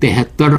73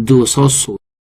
216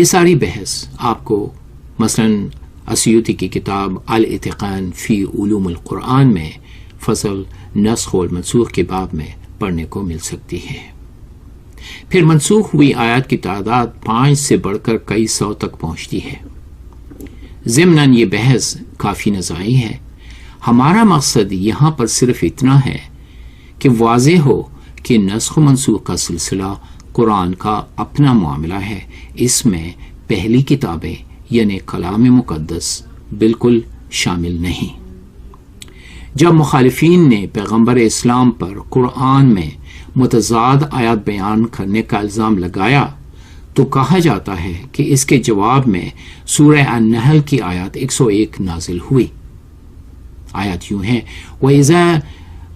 یہ ساری بحث آپ کو مثلاً اسیوطی کی کتاب الاتقان فی علوم القرآن میں فصل نسخ و منسوخ کے باب میں پڑھنے کو مل سکتی ہے۔ پھر منسوخ ہوئی آیات کی تعداد 5 سے بڑھ کر کئی سو تک پہنچتی ہے۔ ضمناً یہ بحث کافی نزاعی ہے۔ ہمارا مقصد یہاں پر صرف اتنا ہے کہ واضح ہو کہ نسخ و منسوخ کا سلسلہ قرآن کا اپنا معاملہ ہے، اس میں پہلی کتابیں یعنی کلام مقدس بالکل شامل نہیں۔ جب مخالفین نے پیغمبر اسلام پر قرآن میں متضاد آیات بیان کرنے کا الزام لگایا تو کہا جاتا ہے کہ اس کے جواب میں سورہ النحل کی آیات 101 نازل ہوئی۔ آیات یوں ہیں، وَإِذَا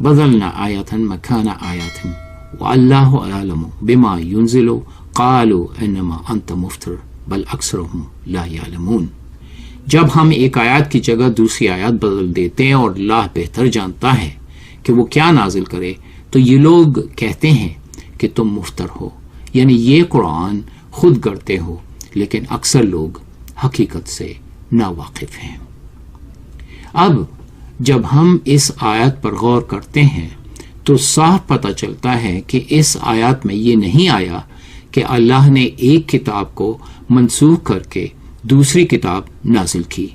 بَدَلْنَا آیَةً مَكَانَ آیَةٍ وَاللَّهُ أَعْلَمُ بِمَا يُنزِلُ قَالُوا إِنَّمَا أَنْتَ مُفْتَرٍ بل اکثرهم لا یعلمون۔ جب ہم ایک آیات کی جگہ دوسری آیات بدل دیتے ہیں اور اللہ بہتر جانتا ہے کہ وہ کیا نازل کرے تو یہ لوگ کہتے ہیں کہ تم مفتر ہو، یعنی یہ قرآن خود گڑھتے ہو، لیکن اکثر لوگ حقیقت سے ناواقف ہیں۔ اب جب ہم اس آیت پر غور کرتے ہیں تو صاف پتہ چلتا ہے کہ اس آیات میں یہ نہیں آیا کہ اللہ نے ایک کتاب کو منسوخ کر کے دوسری کتاب نازل کی،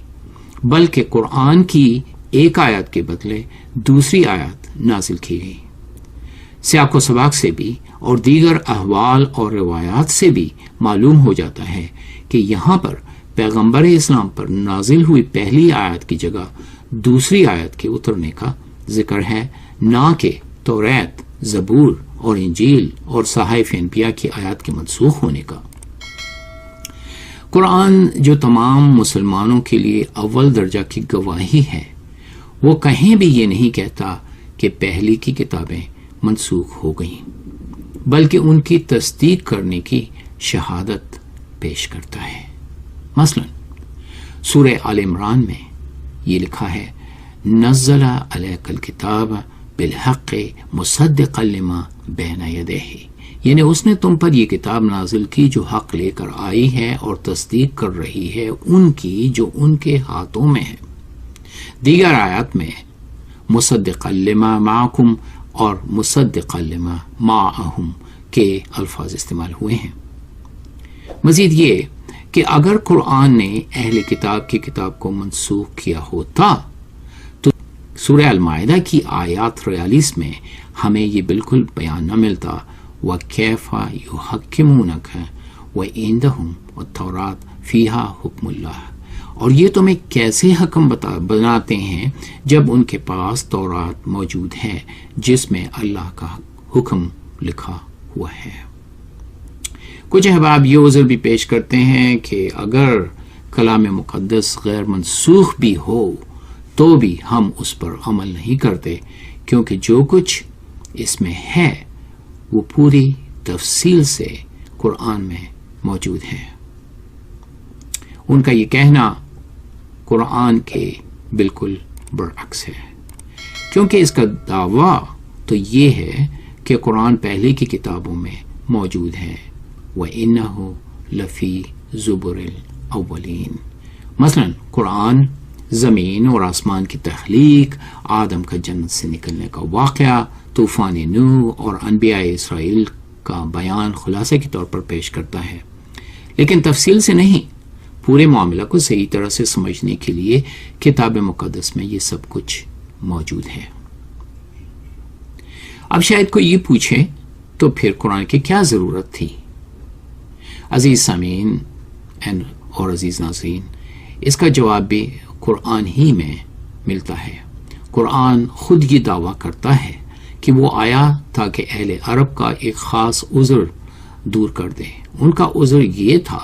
بلکہ قرآن کی ایک آیت کے بدلے دوسری آیت نازل کی گئی۔ سیاق و سباق سے بھی اور دیگر احوال اور روایات سے بھی معلوم ہو جاتا ہے کہ یہاں پر پیغمبر اسلام پر نازل ہوئی پہلی آیت کی جگہ دوسری آیت کے اترنے کا ذکر ہے، نہ کہ توریت، زبور اور انجیل اور صحائف انبیاء کی آیات کے منسوخ ہونے کا۔ قرآن جو تمام مسلمانوں کے لیے اول درجہ کی گواہی ہے، وہ کہیں بھی یہ نہیں کہتا کہ پہلی کی کتابیں منسوخ ہو گئیں، بلکہ ان کی تصدیق کرنے کی شہادت پیش کرتا ہے۔ مثلا سورہ آل عمران میں یہ لکھا ہے، نزل علیک الکتاب بالحق مصدقا لما بین یدیہ، یعنی اس نے تم پر یہ کتاب نازل کی جو حق لے کر آئی ہے اور تصدیق کر رہی ہے ان کی جو ان کے ہاتھوں میں ہے۔ دیگر آیات میں مصدقا لما معکم اور مصدقا لما معہم کے الفاظ استعمال ہوئے ہیں۔ مزید یہ کہ اگر قرآن نے اہل کتاب کی کتاب کو منسوخ کیا ہوتا تو سورہ المائدہ کی آیات 43 میں ہمیں یہ بالکل بیان نہ ملتا، وَكَيْفَ يُحَكِّمُونَكَ وَعِندَهُمُ التَّوْرَاةُ فِيهَا حُكْمُ اللَّهِ، اور یہ تمہیں کیسے حکم بناتے ہیں جب ان کے پاس تورات موجود ہے جس میں اللہ کا حکم لکھا ہوا ہے۔ کچھ احباب یہ عذر بھی پیش کرتے ہیں کہ اگر کلام مقدس غیر منسوخ بھی ہو تو بھی ہم اس پر عمل نہیں کرتے، کیونکہ جو کچھ اس میں ہے وہ پوری تفصیل سے قرآن میں موجود ہے۔ ان کا یہ کہنا قرآن کے بالکل برعکس ہے، کیونکہ اس کا دعویٰ تو یہ ہے کہ قرآن پہلے کی کتابوں میں موجود ہے، وَإِنَّهُ لَفِي زُبُرِ الْأَوَّلِينَ۔ مثلاً قرآن زمین اور آسمان کی تخلیق، آدم کا جنت سے نکلنے کا واقعہ، طوفان نوح اور انبیاء اسرائیل کا بیان خلاصے کے طور پر پیش کرتا ہے، لیکن تفصیل سے نہیں۔ پورے معاملہ کو صحیح طرح سے سمجھنے کے لیے کتاب مقدس میں یہ سب کچھ موجود ہے۔ اب شاید کوئی یہ پوچھے تو پھر قرآن کی کیا ضرورت تھی؟ عزیز سامعین اور عزیز ناظرین، اس کا جواب بھی قرآن ہی میں ملتا ہے۔ قرآن خود یہ دعویٰ کرتا ہے کہ وہ آیا تاکہ اہل عرب کا ایک خاص عذر دور کر دے۔ ان کا عذر یہ تھا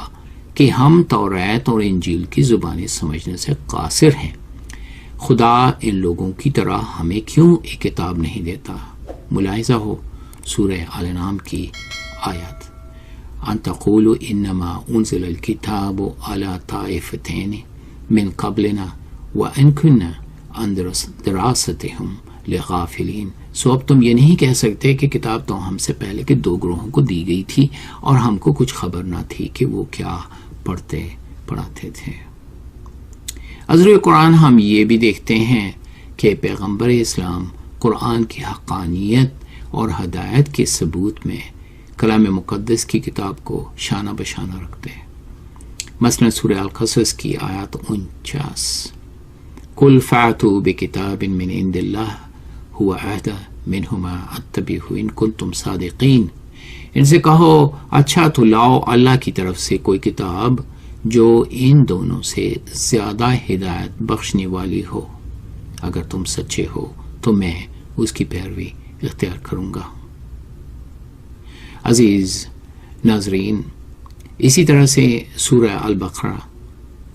کہ ہم توریت اور انجیل کی زبانیں سمجھنے سے قاصر ہیں، خدا ان لوگوں کی طرح ہمیں کیوں ایک کتاب نہیں دیتا؟ ملاحظہ ہو سورہ آل انعام کی آیت، ان تقولوا انما انزل الکتاب علی طائفتین من قبلنا وان كنا عن دراستهم لغافلین۔ سو اب تم یہ نہیں کہہ سکتے کہ کتاب تو ہم سے پہلے کے 2 گروہوں کو دی گئی تھی اور ہم کو کچھ خبر نہ تھی کہ وہ کیا پڑھتے پڑھاتے تھے۔ حضور قرآن ہم یہ بھی دیکھتے ہیں کہ پیغمبر اسلام قرآن کی حقانیت اور ہدایت کے ثبوت میں کلام مقدس کی کتاب کو شانہ بشانہ رکھتے ہیں۔ مثلا سورہ القصص کی آیات 49، قل فأتوا بکتاب من عند اللہ هو اہدی منہما اتبعہ ان کنتم صادقین، ان سے کہو اچھا تو لاؤ اللہ کی طرف سے کوئی کتاب جو ان دونوں سے زیادہ ہدایت بخشنے والی ہو، اگر تم سچے ہو تو میں اس کی پیروی اختیار کروں گا۔ عزیز ناظرین، اسی طرح سے سورہ البقرہ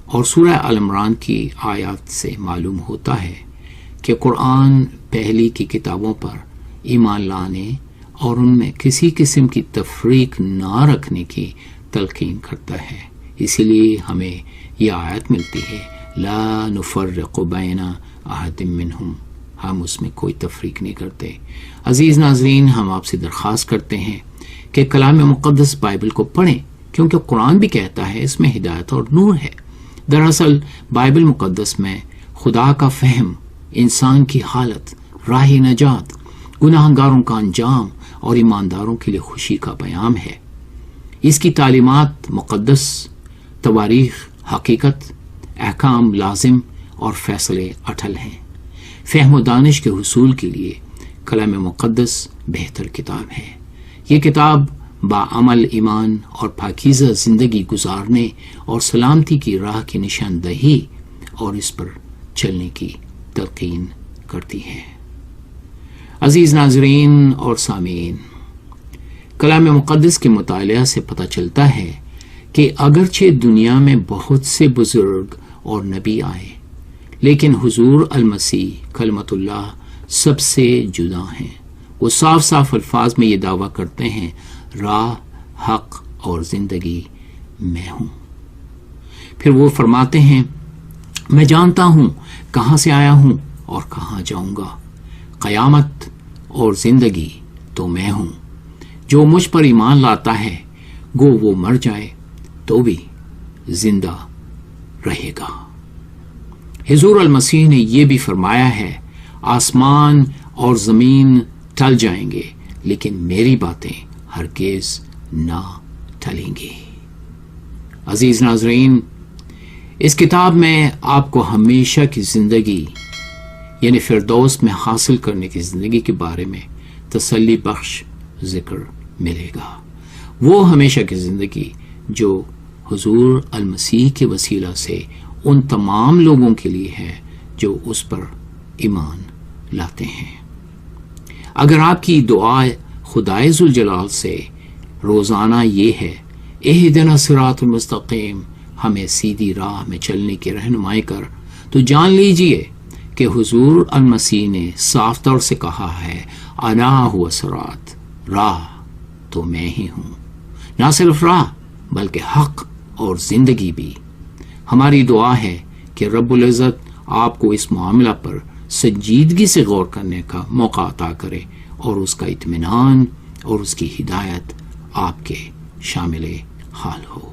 اور سورہ ال عمران کی آیات سے معلوم ہوتا ہے کہ قرآن پہلی کی کتابوں پر ایمان لانے اور ان میں کسی قسم کی تفریق نہ رکھنے کی تلقین کرتا ہے۔ اسی لیے ہمیں یہ آیت ملتی ہے لا نفرق بین احد منہم، ہم اس میں کوئی تفریق نہیں کرتے۔ عزیز ناظرین، ہم آپ سے درخواست کرتے ہیں کہ کلام مقدس بائبل کو پڑھیں، کیونکہ قرآن بھی کہتا ہے اس میں ہدایت اور نور ہے۔ دراصل بائبل مقدس میں خدا کا فہم، انسان کی حالت، راہ نجات، گناہ گاروں کا انجام اور ایمانداروں کے لیے خوشی کا پیام ہے۔ اس کی تعلیمات مقدس، تواریخ حقیقت، احکام لازم اور فیصلے اٹل ہیں۔ فہم و دانش کے حصول کے لیے کلام مقدس بہتر کتاب ہے۔ یہ کتاب باعمل ایمان اور پاکیزہ زندگی گزارنے اور سلامتی کی راہ کی نشاندہی اور اس پر چلنے کی تلقین کرتی ہے۔ عزیز ناظرین اور سامعین، کلام مقدس کے مطالعہ سے پتہ چلتا ہے کہ اگرچہ دنیا میں بہت سے بزرگ اور نبی آئے، لیکن حضور المسیح کلمت اللہ سب سے جدا ہیں۔ وہ صاف صاف الفاظ میں یہ دعویٰ کرتے ہیں راہ، حق اور زندگی میں ہوں۔ پھر وہ فرماتے ہیں میں جانتا ہوں کہاں سے آیا ہوں اور کہاں جاؤں گا، قیامت اور زندگی تو میں ہوں۔ جو مجھ پر ایمان لاتا ہے گو وہ مر جائے تو بھی زندہ رہے گا۔ حضور المسیح نے یہ بھی فرمایا ہے آسمان اور زمین ٹل جائیں گے لیکن میری باتیں ہرگز نہ ٹلیں گی۔ عزیز ناظرین، اس کتاب میں آپ کو ہمیشہ کی زندگی یعنی فردوس میں حاصل کرنے کی زندگی کے بارے میں تسلی بخش ذکر ملے گا۔ وہ ہمیشہ کی زندگی جو حضور المسیح کے وسیلہ سے ان تمام لوگوں کے لیے ہے جو اس پر ایمان لاتے ہیں۔ اگر آپ کی دعا خدائے ذوالجلال سے روزانہ یہ ہے اہدنا الصراط المستقیم، ہمیں سیدھی راہ میں چلنے کی رہنمائی کر، تو جان لیجئے کہ حضور المسیح نے صاف طور سے کہا ہے انا هو الصراط، راہ تو میں ہی ہوں۔ نہ صرف راہ بلکہ حق اور زندگی بھی۔ ہماری دعا ہے کہ رب العزت آپ کو اس معاملہ پر سنجیدگی سے غور کرنے کا موقع عطا کرے اور اس کا اطمینان اور اس کی ہدایت آپ کے شامل حال ہو۔